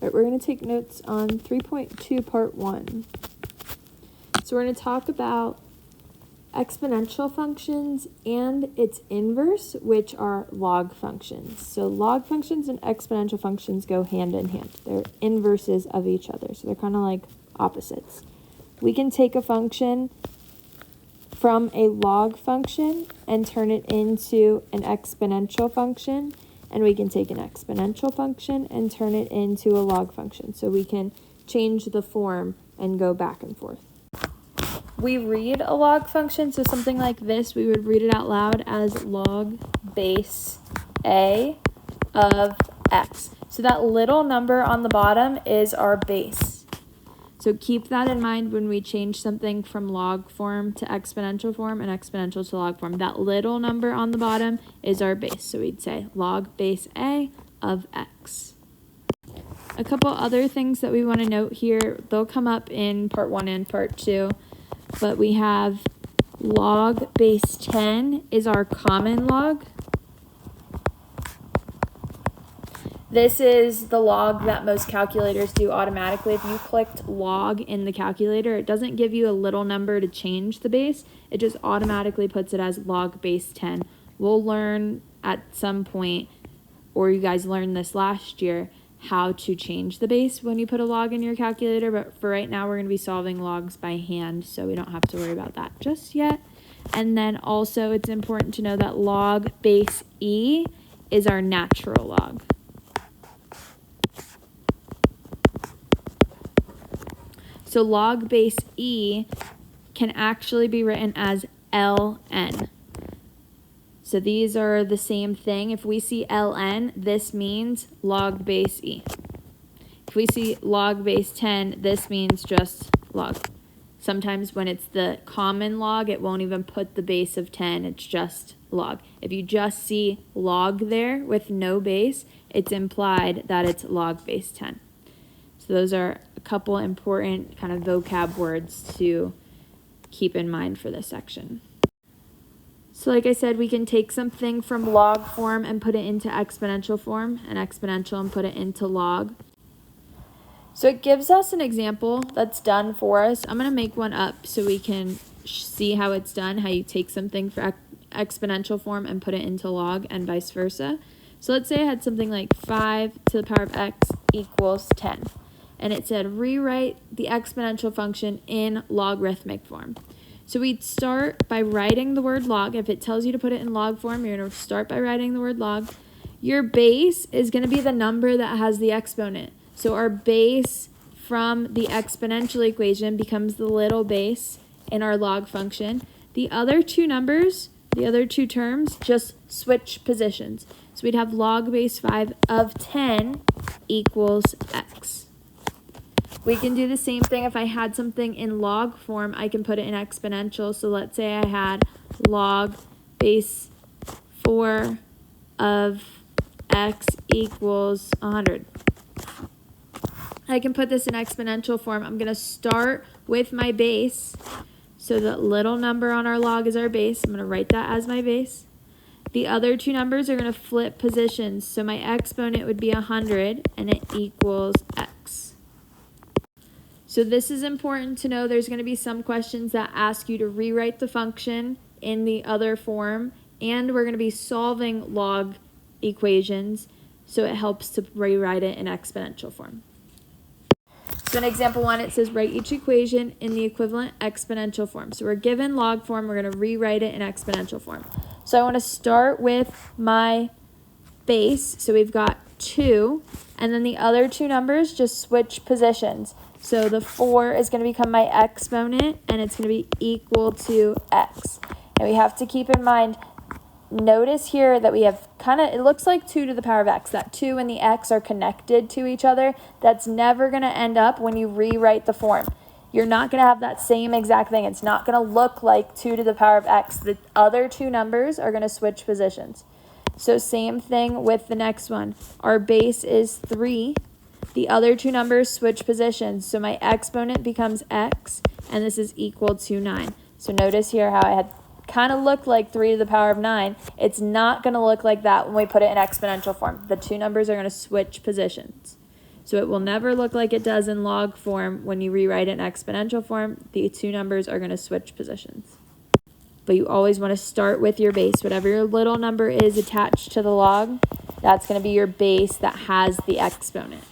Right, we're going to take notes on 3.2 part 1. So we're going to talk about exponential functions and its inverse, which are log functions. So log functions and exponential functions go hand in hand. They're inverses of each other, so they're kind of like opposites. We can take a function from a log function and turn it into an exponential function, and we can take an exponential function and turn it into a log function. So we can change the form and go back and forth. We read a log function, so something like this, we would read it out loud as log base A of x. So that little number on the bottom is our base. So keep that in mind when we change something from log form to exponential form and exponential to log form. That little number on the bottom is our base. So we'd say log base A of x. A couple other things that we want to note here, they'll come up in part 1 and part 2, but we have log base 10 is our common log. This is the log that most calculators do automatically. If you clicked log in the calculator, it doesn't give you a little number to change the base. It just automatically puts it as log base 10. We'll learn at some point, or you guys learned this last year, how to change the base when you put a log in your calculator. But for right now, we're going to be solving logs by hand, so we don't have to worry about that just yet. And then also, it's important to know that log base E is our natural log. So log base E can actually be written as ln. So these are the same thing. If we see ln, this means log base E. If we see log base 10, this means just log. Sometimes when it's the common log, it won't even put the base of 10. It's just log. If you just see log there with no base, it's implied that it's log base 10. So those are a couple important kind of vocab words to keep in mind for this section. So like I said, we can take something from log form and put it into exponential form, and exponential and put it into log. So it gives us an example that's done for us. I'm going to make one up so we can see how it's done, how you take something for exponential form and put it into log and vice versa. So let's say I had something like 5 to the power of x equals 10. And it said rewrite the exponential function in logarithmic form. So we'd start by writing the word log. If it tells you to put it in log form, you're going to start by writing the word log. Your base is going to be the number that has the exponent. So our base from the exponential equation becomes the little base in our log function. The other two numbers, the other two terms, just switch positions. So we'd have log base 5 of 10 equals x. We can do the same thing if I had something in log form, I can put it in exponential. So let's say I had log base 4 of x equals 100. I can put this in exponential form. I'm going to start with my base. So the little number on our log is our base. I'm going to write that as my base. The other two numbers are going to flip positions. So my exponent would be 100 and it equals x. So this is important to know. There's going to be some questions that ask you to rewrite the function in the other form, and we're going to be solving log equations, so it helps to rewrite it in exponential form. So in example 1, it says write each equation in the equivalent exponential form. So we're given log form, we're going to rewrite it in exponential form. So I want to start with my base, so we've got 2, and then the other two numbers just switch positions. So the 4 is going to become my exponent, and it's going to be equal to x. And we have to keep in mind, notice here that we have it looks like 2 to the power of x. That 2 and the x are connected to each other. That's never going to end up when you rewrite the form. You're not going to have that same exact thing. It's not going to look like 2 to the power of x. The other two numbers are going to switch positions. So same thing with the next one. Our base is 3. The other two numbers switch positions. So my exponent becomes x, and this is equal to 9. So notice here how I had kind of looked like 3 to the power of 9. It's not going to look like that when we put it in exponential form. The two numbers are going to switch positions. So it will never look like it does in log form when you rewrite it in exponential form. The two numbers are going to switch positions. But you always want to start with your base. Whatever your little number is attached to the log, that's going to be your base that has the exponent.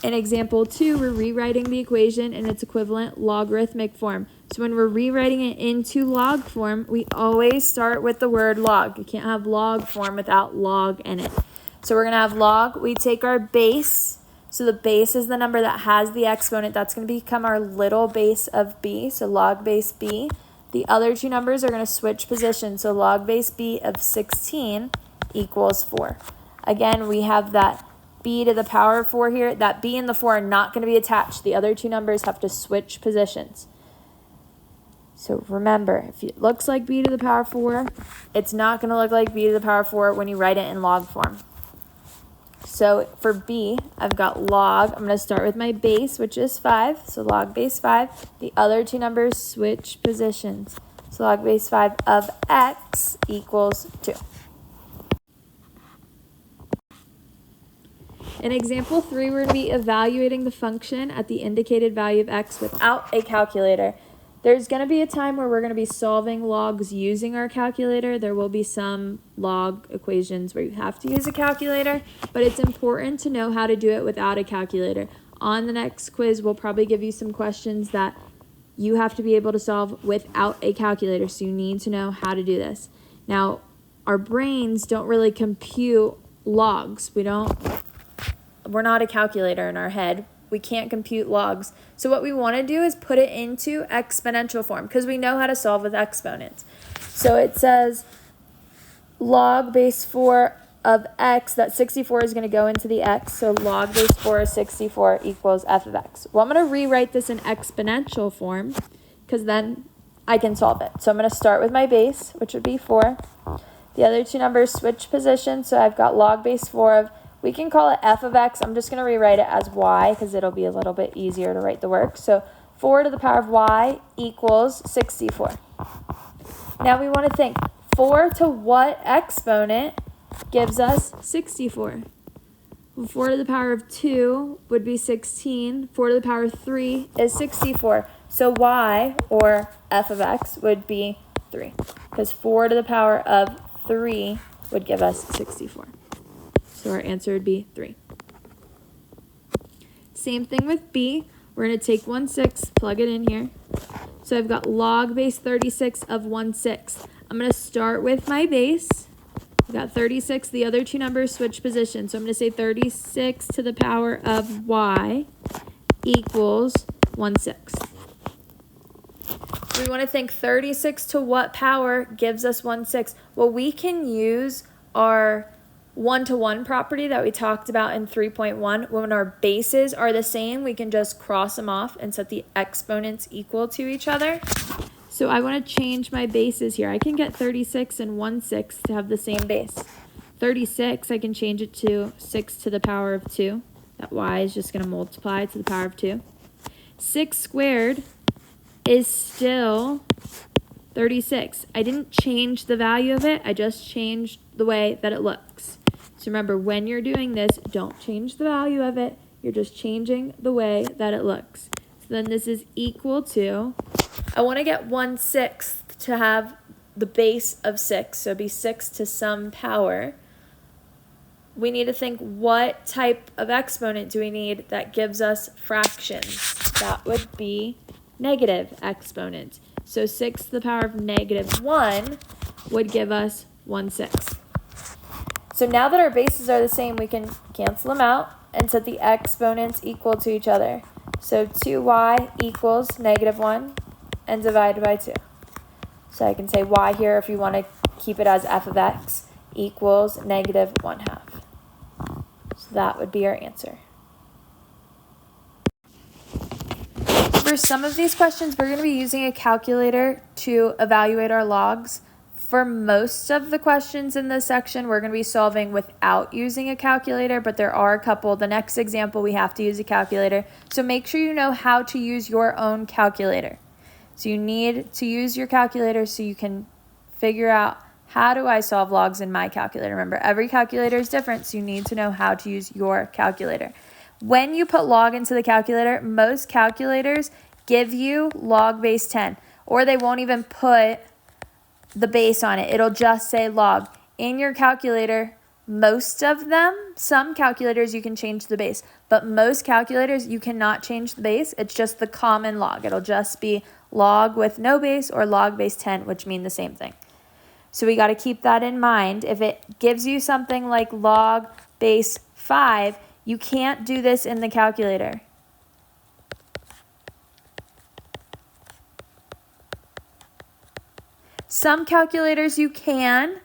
In example 2, we're rewriting the equation in its equivalent logarithmic form. So when we're rewriting it into log form, we always start with the word log. You can't have log form without log in it. So we're going to have log. We take our base. So the base is the number that has the exponent. That's going to become our little base of b, so log base b. The other two numbers are going to switch positions. So log base b of 16 equals 4. Again, we have that b to the power of 4 here. That b and the 4 are not going to be attached. The other two numbers have to switch positions. So remember, if it looks like b to the power of 4, it's not going to look like b to the power of 4 when you write it in log form. So for b, I've got log. I'm going to start with my base, which is 5. So log base 5. The other two numbers switch positions. So log base 5 of x equals 2. In example 3, we're going to be evaluating the function at the indicated value of x without a calculator. There's going to be a time where we're going to be solving logs using our calculator. There will be some log equations where you have to use a calculator, but it's important to know how to do it without a calculator. On the next quiz, we'll probably give you some questions that you have to be able to solve without a calculator, so you need to know how to do this. Now, our brains don't really compute logs. We're not a calculator in our head. We can't compute logs. So what we want to do is put it into exponential form because we know how to solve with exponents. So it says log base 4 of x, that 64 is going to go into the x. So log base 4 of 64 equals f of x. Well, I'm going to rewrite this in exponential form because then I can solve it. So I'm going to start with my base, which would be 4. The other two numbers switch positions. So I've got log base 4 of, we can call it f of x. I'm just going to rewrite it as y because it'll be a little bit easier to write the work. So 4 to the power of y equals 64. Now we want to think, 4 to what exponent gives us 64? Well, 4 to the power of 2 would be 16. 4 to the power of 3 is 64. So y, or f of x, would be 3. Because 4 to the power of 3 would give us 64. So our answer would be 3. Same thing with b. We're going to take 1/6, plug it in here. So I've got log base 36 of 1/6. I'm going to start with my base. I've got 36. The other two numbers switch positions. So I'm going to say 36 to the power of y equals 1/6. We want to think 36 to what power gives us 1/6? Well, we can use our 1-to-1 property that we talked about in 3.1. When our bases are the same, we can just cross them off and set the exponents equal to each other. So I want to change my bases here. I can get 36 and 1/6 to have the same base. 36, I can change it to 6 to the power of 2. That y is just going to multiply to the power of 2. 6 squared is still 36. I didn't change the value of it. I just changed the way that it looks. So remember, when you're doing this, don't change the value of it. You're just changing the way that it looks. So then this is equal to, I want to get 1/6 to have the base of 6. So it'd be 6 to some power. We need to think, what type of exponent do we need that gives us fractions? That would be negative exponent. So 6 to the power of -1 would give us 1/6. So now that our bases are the same, we can cancel them out and set the exponents equal to each other. So 2y equals -1 and divided by 2. So I can say y here, if you want to keep it as f of x, equals -1/2. So that would be our answer. For some of these questions, we're going to be using a calculator to evaluate our logs. For most of the questions in this section, we're going to be solving without using a calculator, but there are a couple. The next example, we have to use a calculator. So make sure you know how to use your own calculator. So you need to use your calculator so you can figure out How do I solve logs in my calculator? Remember, every calculator is different, so you need to know how to use your calculator. When you put log into the calculator, most calculators give you log base 10, or they won't even put the base on it. It'll just say log. In your calculator, most of them, some calculators you can change the base, but most calculators you cannot change the base. It's just the common log. It'll just be log with no base or log base 10, which mean the same thing. So we got to keep that in mind. If it gives you something like log base 5, you can't do this in the calculator. Some calculators you can,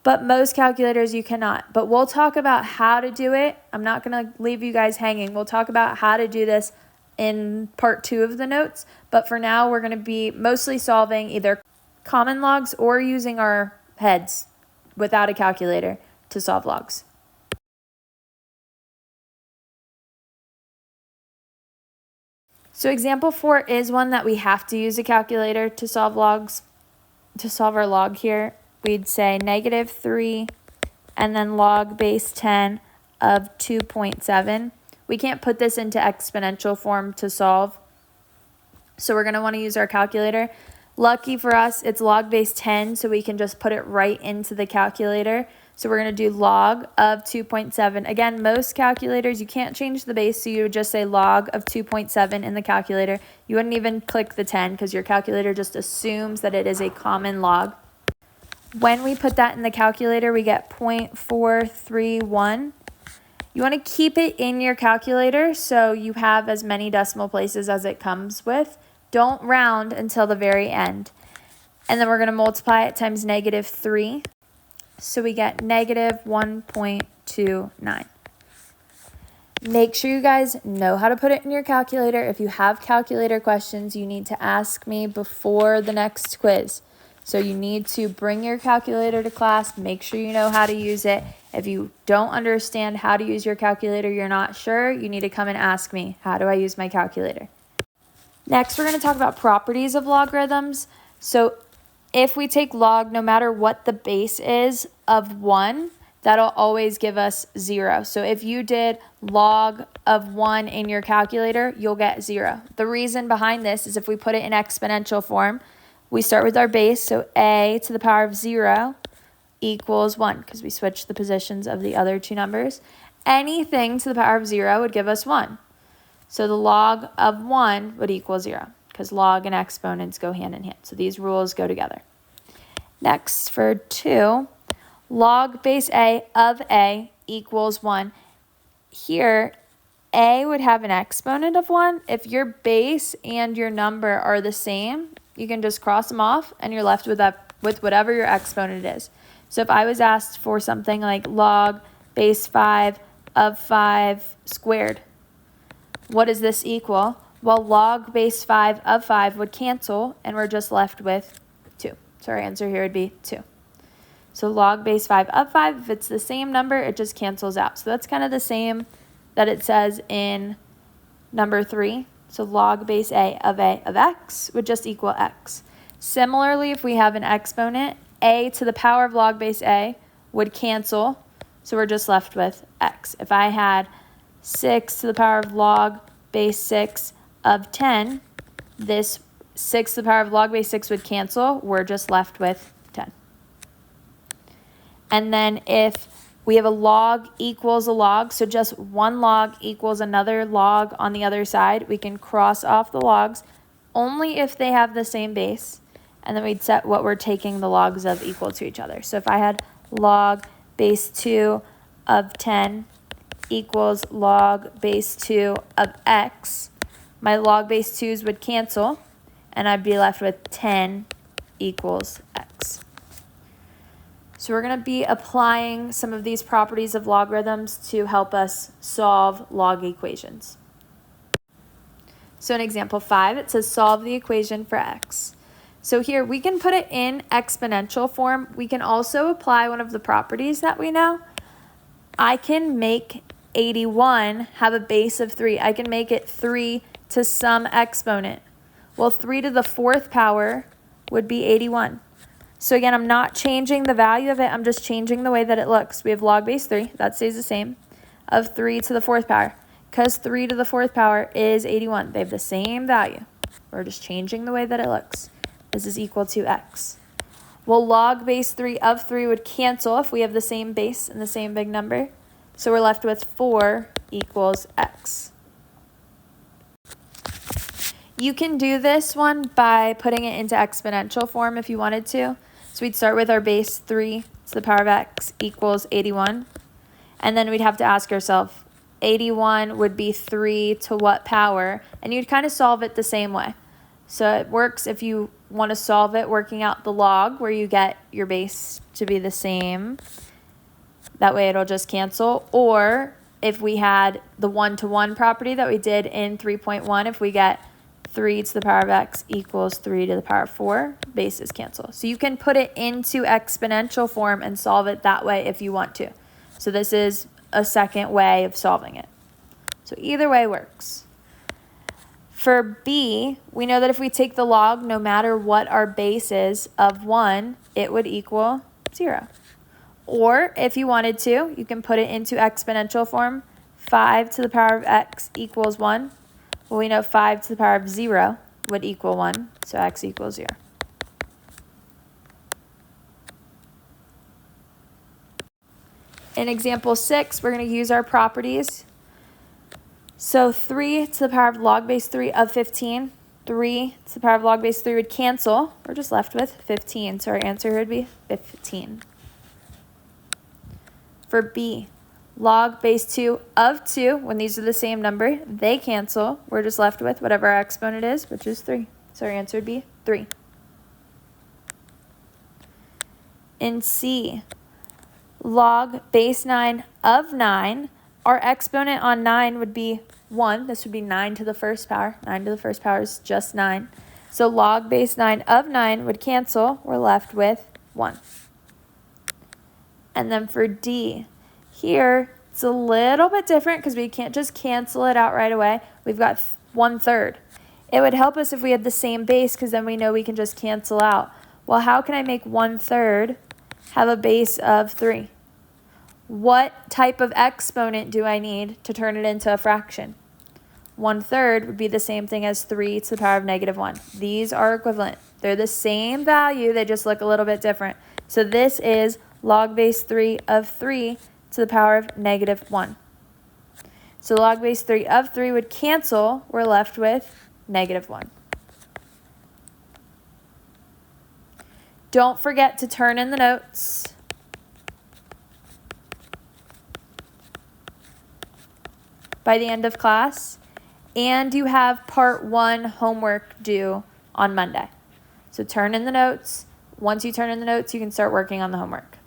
but most calculators you cannot. But we'll talk about how to do it. I'm not going to leave you guys hanging. We'll talk about how to do this in part 2 of the notes. But for now, we're going to be mostly solving either common logs or using our heads without a calculator to solve logs. So example 4 is one that we have to use a calculator to solve logs. To solve our log here, we'd say -3 and then log base 10 of 2.7. We can't put this into exponential form to solve, so we're going to want to use our calculator. Lucky for us, it's log base 10, so we can just put it right into the calculator. So we're going to do log of 2.7. Again, most calculators, you can't change the base, so you would just say log of 2.7 in the calculator. You wouldn't even click the 10 because your calculator just assumes that it is a common log. When we put that in the calculator, we get 0.431. You want to keep it in your calculator so you have as many decimal places as it comes with. Don't round until the very end. And then we're going to multiply it times -3. So we get -1.29. Make sure you guys know how to put it in your calculator. If you have calculator questions, you need to ask me before the next quiz. So you need to bring your calculator to class. Make sure you know how to use it. If you don't understand how to use your calculator, you're not sure, you need to come and ask me, how do I use my calculator? Next, we're going to talk about properties of logarithms. So if we take log, no matter what the base is of 1, that'll always give us 0. So if you did log of 1 in your calculator, you'll get 0. The reason behind this is if we put it in exponential form, we start with our base, so a to the power of 0 equals 1, because we switched the positions of the other two numbers. Anything to the power of 0 would give us 1. So the log of 1 would equal 0, because log and exponents go hand in hand. So these rules go together. Next, for 2, log base a of a equals 1. Here, a would have an exponent of 1. If your base and your number are the same, you can just cross them off, and you're left with whatever your exponent is. So if I was asked for something like log base 5 of 5 squared, what does this equal? Well, log base 5 of 5 would cancel, and we're just left with 2. So our answer here would be 2. So log base 5 of 5, if it's the same number, it just cancels out. So that's kind of the same that it says in number 3. So log base a of x would just equal x. Similarly, if we have an exponent, a to the power of log base a would cancel, so we're just left with x. If I had 6 to the power of log base 6 of 10, this 6 to the power of log base 6 would cancel. We're just left with 10. And then if we have a log equals a log, so just one log equals another log on the other side, we can cross off the logs only if they have the same base. And then we'd set what we're taking the logs of equal to each other. So if I had log base 2 of 10 equals log base 2 of x, my log base 2's would cancel, and I'd be left with 10 equals x. So we're going to be applying some of these properties of logarithms to help us solve log equations. So in example 5, it says solve the equation for x. So here we can put it in exponential form. We can also apply one of the properties that we know. I can make 81 have a base of 3. I can make it 3 to some exponent. Well, 3 to the 4th power would be 81. So again, I'm not changing the value of it. I'm just changing the way that it looks. We have log base 3. That stays the same. Of 3 to the 4th power. Because 3 to the 4th power is 81. They have the same value. We're just changing the way that it looks. This is equal to x. Well, log base 3 of 3 would cancel if we have the same base and the same big number. So we're left with 4 equals x. You can do this one by putting it into exponential form if you wanted to. So we'd start with our base 3 to the power of x equals 81. And then we'd have to ask ourselves, 81 would be 3 to what power? And you'd kind of solve it the same way. So it works if you want to solve it working out the log where you get your base to be the same. That way it'll just cancel. Or if we had the 1-to-1 property that we did in 3.1, if we get 3 to the power of x equals 3 to the power of 4, bases cancel. So you can put it into exponential form and solve it that way if you want to. So this is a second way of solving it. So either way works. For b, we know that if we take the log, no matter what our base is of 1, it would equal 0. Or if you wanted to, you can put it into exponential form. 5 to the power of x equals 1. Well, we know 5 to the power of 0 would equal 1, so x equals 0. In example 6, we're going to use our properties. So 3 to the power of log base 3 of 15. 3 to the power of log base 3 would cancel. We're just left with 15, so our answer would be 15. For b, log base 2 of 2, when these are the same number, they cancel. We're just left with whatever our exponent is, which is 3. So our answer would be 3. In c, log base 9 of 9, our exponent on 9 would be 1. This would be 9 to the first power. 9 to the first power is just 9. So log base 9 of 9 would cancel. We're left with 1. And then for d, here it's a little bit different because we can't just cancel it out right away. We've got 1/3. It would help us if we had the same base because then we know we can just cancel out. Well, how can I make 1/3 have a base of 3? What type of exponent do I need to turn it into a fraction? 1/3 would be the same thing as 3 to the power of -1. These are equivalent. They're the same value, they just look a little bit different. So this is log base 3 of 3 to the power of -1. So log base 3 of 3 would cancel. We're left with -1. Don't forget to turn in the notes. By the end of class, and you have part 1 homework due on Monday. So turn in the notes. Once you turn in the notes, you can start working on the homework.